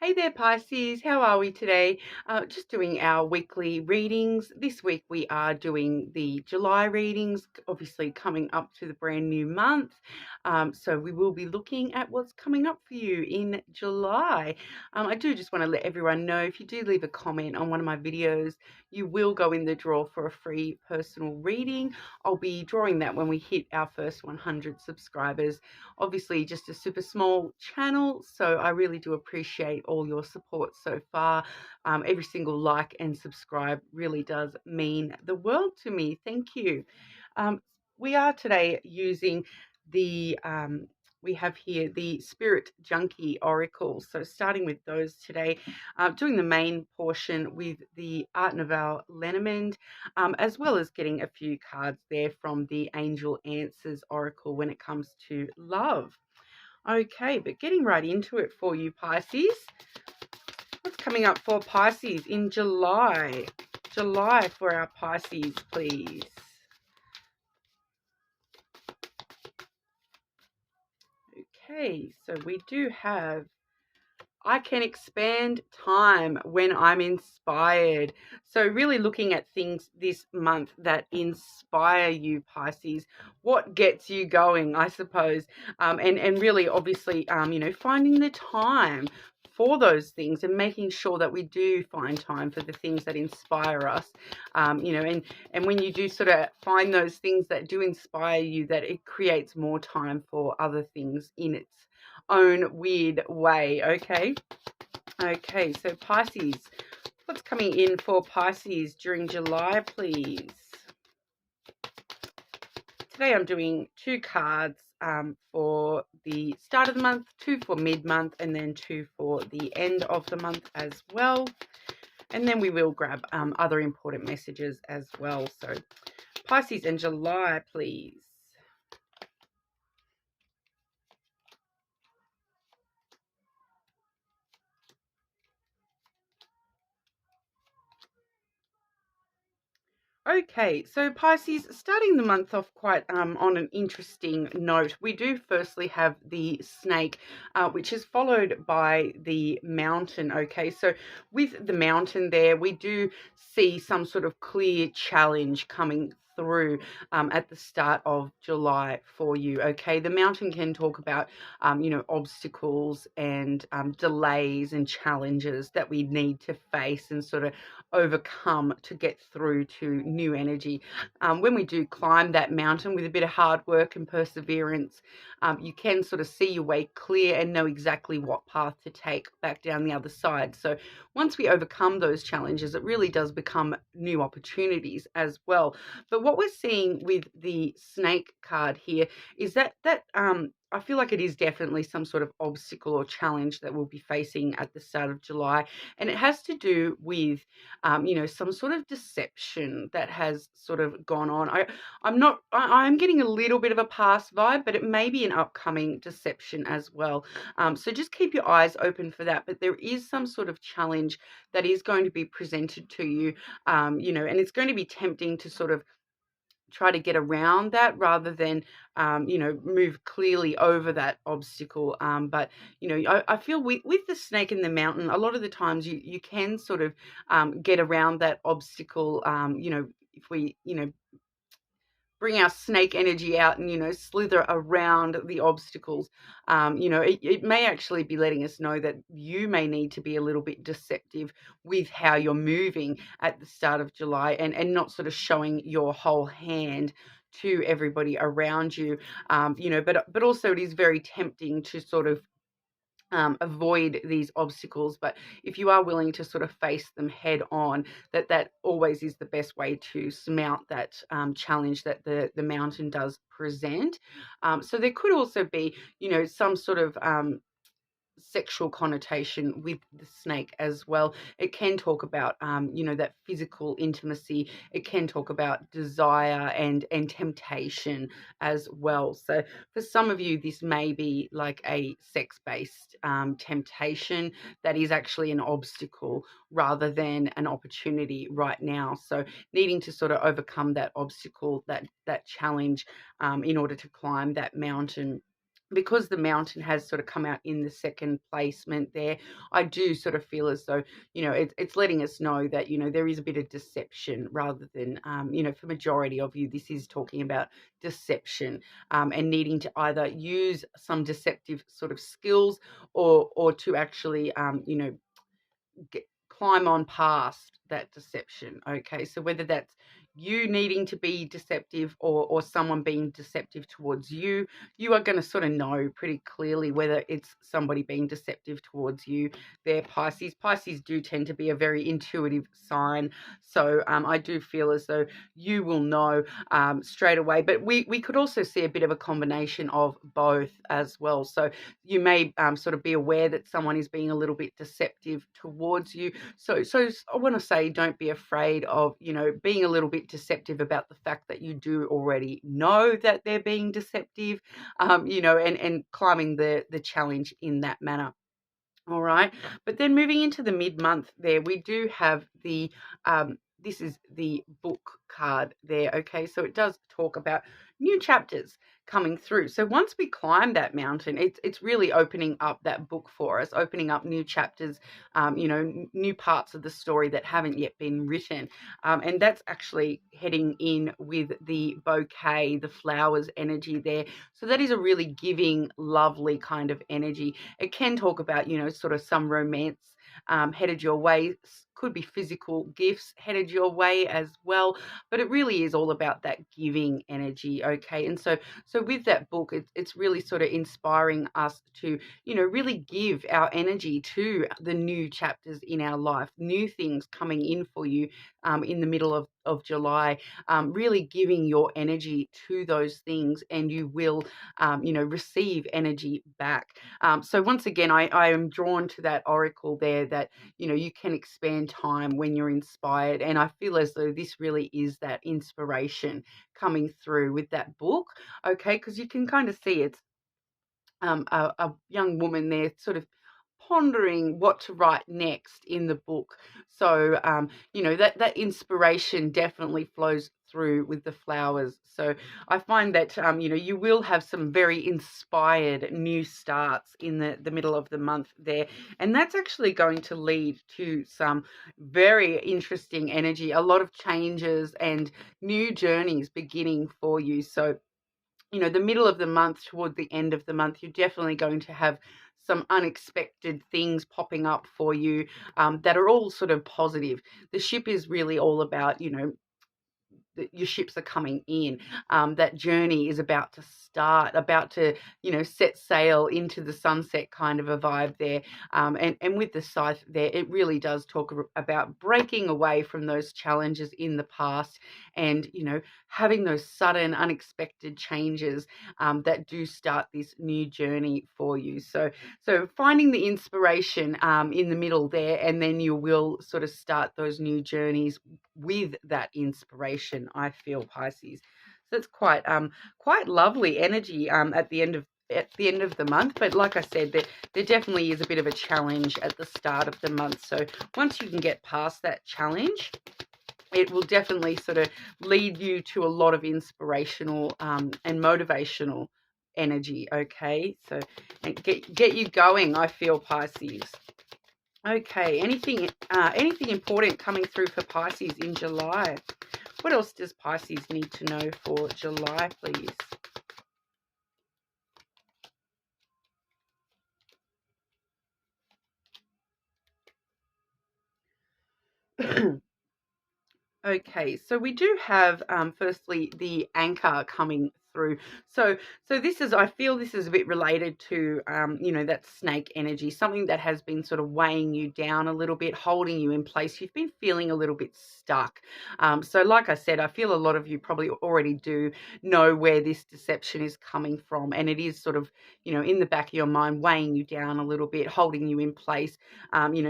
Hey there, Pisces. How are we today? Just doing our weekly readings. This week we are doing the July readings, obviously coming up to the brand new month. So we will be looking at what's coming up for you in July. I do just want to let everyone know, if you do leave a comment on one of my videos, you will go in the draw for a free personal reading. I'll be drawing that when we hit our first 100 subscribers. Obviously just a super small channel, so I really do appreciate all your support so far. Every single like and subscribe really does mean the world to me. Thank you. We are today using the we have here the Spirit Junkie Oracle. So starting with those today, doing the main portion with the Art Nouveau Lenormand, as well as getting a few cards there from the Angel Answers Oracle when it comes to love. Okay, but getting right into it for you, Pisces. What's coming up for Pisces in July? July for our Pisces, please. Okay, so we do have I can expand time when I'm inspired. So really looking at things this month that inspire you, Pisces. What gets you going, I suppose. And really, obviously, finding the time for those things and making sure that we do find time for the things that inspire us. And when you do sort of find those things that do inspire you, that it creates more time for other things in its own weird way. Okay, so Pisces, what's coming in for Pisces during July, please? Today I'm doing 2 cards for the start of the month, 2 for mid-month, and then 2 for the end of the month as well. And then we will grab other important messages as well. So Pisces in July, please. Okay, so Pisces, starting the month off quite on an interesting note. We do firstly have the snake, which is followed by the mountain. Okay, so with the mountain there, we do see some sort of clear challenge coming through at the start of July for you. Okay, the mountain can talk about obstacles and delays and challenges that we need to face and sort of overcome to get through to new energy. When we do climb that mountain with a bit of hard work and perseverance, you can sort of see your way clear and know exactly what path to take back down the other side. So once we overcome those challenges, it really does become new opportunities as well. But what we're seeing with the snake card here is that I feel like it is definitely some sort of obstacle or challenge that we'll be facing at the start of July. And it has to do with, some sort of deception that has sort of gone on. I'm getting a little bit of a past vibe, but it may be an upcoming deception as well. So just keep your eyes open for that. But there is some sort of challenge that is going to be presented to you, and it's going to be tempting to sort of try to get around that rather than move clearly over that obstacle. But I feel with the snake in the mountain, a lot of the times you can sort of get around that obstacle. If we bring our snake energy out and slither around the obstacles, it may actually be letting us know that you may need to be a little bit deceptive with how you're moving at the start of July, and not sort of showing your whole hand to everybody around you. But also it is very tempting to sort of avoid these obstacles. But if you are willing to sort of face them head on, that always is the best way to surmount that challenge that the mountain does present. So there could also be some sort of sexual connotation with the snake as well. It can talk about that physical intimacy. It can talk about desire and temptation as well. So for some of you, this may be like a sex-based temptation that is actually an obstacle rather than an opportunity right now. So needing to sort of overcome that obstacle, that challenge, in order to climb that mountain. because the mountain has sort of come out in the second placement there, I do sort of feel as though, it's letting us know that, there is a bit of deception rather than, for majority of you, this is talking about deception, and needing to either use some deceptive sort of skills or to actually, climb on past that deception. Okay, so whether that's you needing to be deceptive or someone being deceptive towards you, you are going to sort of know pretty clearly whether it's somebody being deceptive towards you. They're Pisces do tend to be a very intuitive sign, so I do feel as though you will know straight away, but we could also see a bit of a combination of both as well. So you may sort of be aware that someone is being a little bit deceptive towards you. So I want to say, don't be afraid of, being a little bit deceptive about the fact that you do already know that they're being deceptive, and climbing the challenge in that manner. All right. But then moving into the mid-month there, we do have this is the book card there. Okay. So it does talk about new chapters coming through. So once we climb that mountain, it's really opening up that book for us, opening up new chapters, new parts of the story that haven't yet been written. And that's actually heading in with the bouquet, the flowers energy there. So that is a really giving, lovely kind of energy. It can talk about, sort of some romance headed your way. Could be physical gifts headed your way as well, but it really is all about that giving energy. Okay, and so with that book, it's really sort of inspiring us to, really give our energy to the new chapters in our life, new things coming in for you in the middle of July, really giving your energy to those things, and you will, receive energy back. So once again, I am drawn to that oracle there that, you can expand time when you're inspired. And I feel as though this really is that inspiration coming through with that book. Okay, because you can kind of see it's a young woman there sort of pondering what to write next in the book. So, that inspiration definitely flows through with the flowers. So I find that, you will have some very inspired new starts in the middle of the month there. And that's actually going to lead to some very interesting energy, a lot of changes and new journeys beginning for you. So, the middle of the month toward the end of the month, you're definitely going to have some unexpected things popping up for you that are all sort of positive. The ship is really all about, your ships are coming in. That journey is about to start, about to, set sail into the sunset kind of a vibe there. And with the scythe there, it really does talk about breaking away from those challenges in the past and, having those sudden, unexpected changes that do start this new journey for you. So finding the inspiration in the middle there, and then you will sort of start those new journeys with that inspiration, I feel, Pisces. So it's quite lovely energy at the end of the month. But like I said, there definitely is a bit of a challenge at the start of the month. So once you can get past that challenge, it will definitely sort of lead you to a lot of inspirational and motivational energy. Okay, so and get you going, I feel, Pisces. Okay, anything important coming through for Pisces in July? What else does Pisces need to know for July, please? Okay, so we do have firstly the anchor coming through. So this is, I feel this is a bit related to that snake energy, something that has been sort of weighing you down a little bit, holding you in place. You've been feeling a little bit stuck. So like I said, I feel a lot of you probably already do know where this deception is coming from, and it is sort of, in the back of your mind, weighing you down a little bit, holding you in place,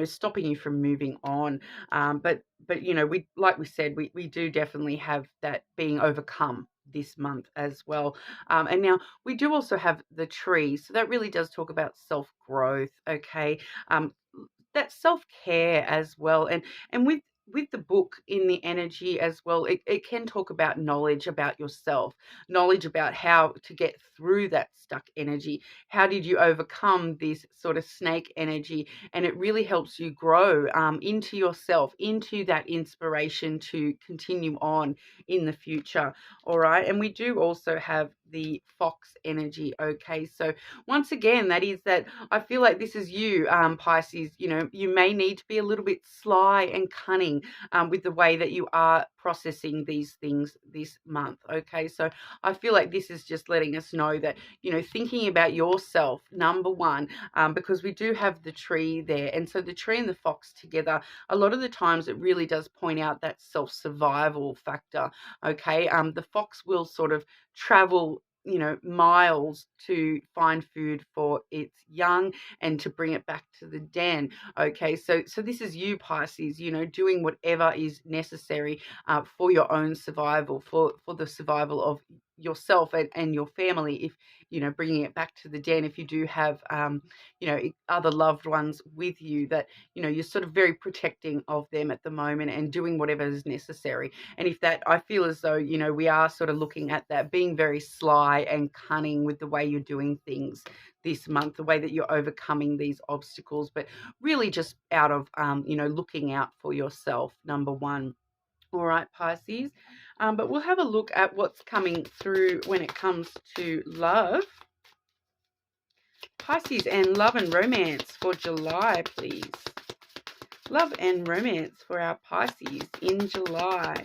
stopping you from moving on. But we, like we said, we do definitely have that being overcome this month as well. And now we do also have the tree. So that really does talk about self-growth, okay? That self-care as well. And with the book in the energy as well, it can talk about knowledge about yourself, knowledge about how to get through that stuck energy. How did you overcome this sort of snake energy? And it really helps you grow into yourself, into that inspiration to continue on in the future. All right. And we do also have the fox energy. Okay. So once again, that is that I feel like this is you, Pisces. You know, you may need to be a little bit sly and cunning with the way that you are processing these things this month. Okay. So I feel like this is just letting us know that, you know, thinking about yourself, number one, because we do have the tree there. And so the tree and the fox together, a lot of the times it really does point out that self-survival factor. Okay. The fox will sort of travel, you know, miles to find food for its young and to bring it back to the den. Okay, so this is you, Pisces, you know, doing whatever is necessary for your own survival, for the survival of yourself and your family. If, you know, bringing it back to the den, if you do have you know, other loved ones with you, that, you know, you're sort of very protecting of them at the moment and doing whatever is necessary. And if that, I feel as though, you know, we are sort of looking at that, being very sly and cunning with the way you're doing things this month, the way that you're overcoming these obstacles, but really just out of, you know, looking out for yourself, number one. All right, Pisces. But we'll have a look at what's coming through when it comes to love. Pisces, and love and romance for July, please. Love and romance for our Pisces in July.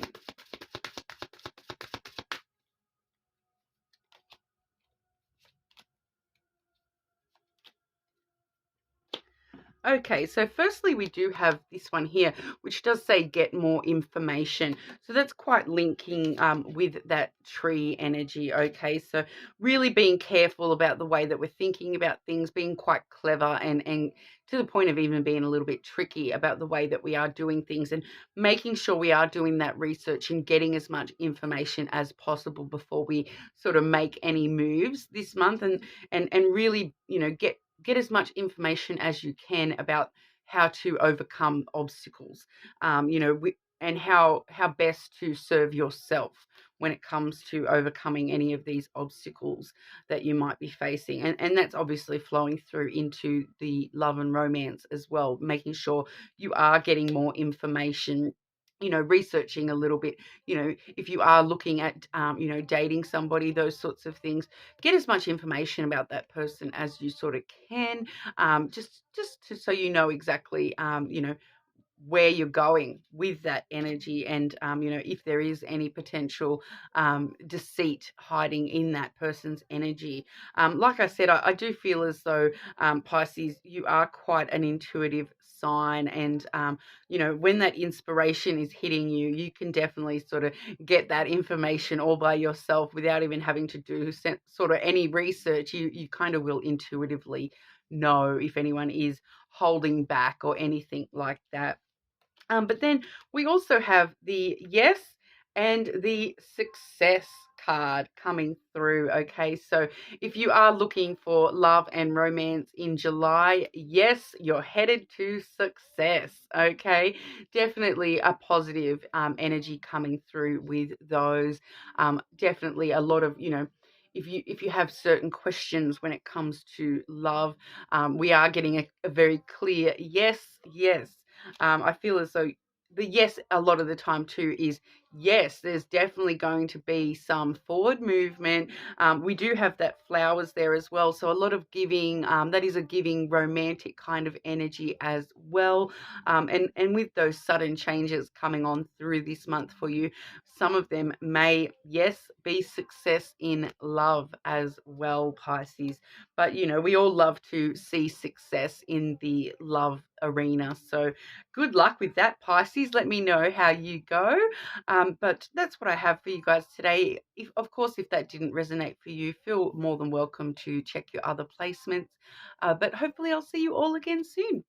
Okay, so firstly, we do have this one here, which does say get more information. So that's quite linking with that tree energy. Okay, so really being careful about the way that we're thinking about things, being quite clever and to the point of even being a little bit tricky about the way that we are doing things, and making sure we are doing that research and getting as much information as possible before we sort of make any moves this month, and really, you know, get as much information as you can about how to overcome obstacles, you know, and how best to serve yourself when it comes to overcoming any of these obstacles that you might be facing. And that's obviously flowing through into the love and romance as well, making sure you are getting more information, you know, researching a little bit, you know, if you are looking at, you know, dating somebody, those sorts of things, get as much information about that person as you sort of can, just so you know exactly, you know, where you're going with that energy, and you know, if there is any potential deceit hiding in that person's energy. Like I said, I do feel as though, Pisces, you are quite an intuitive sign, and you know, when that inspiration is hitting you, you can definitely sort of get that information all by yourself without even having to do sort of any research. You kind of will intuitively know if anyone is holding back or anything like that. But then we also have the yes and the success card coming through. Okay, so if you are looking for love and romance in July, yes, you're headed to success. Okay, definitely a positive energy coming through with those. Definitely a lot of, you know, if you have certain questions when it comes to love, we are getting a very clear yes, yes. I feel as though the yes a lot of the time too is yes, there's definitely going to be some forward movement. We do have that flowers there as well, so a lot of giving, that is a giving romantic kind of energy as well. And with those sudden changes coming on through this month for you, some of them may, yes, be success in love as well, Pisces. But you know, we all love to see success in the love arena, so good luck with that, Pisces. Let me know how you go. But that's what I have for you guys today. If, of course, if that didn't resonate for you, feel more than welcome to check your other placements. But hopefully I'll see you all again soon.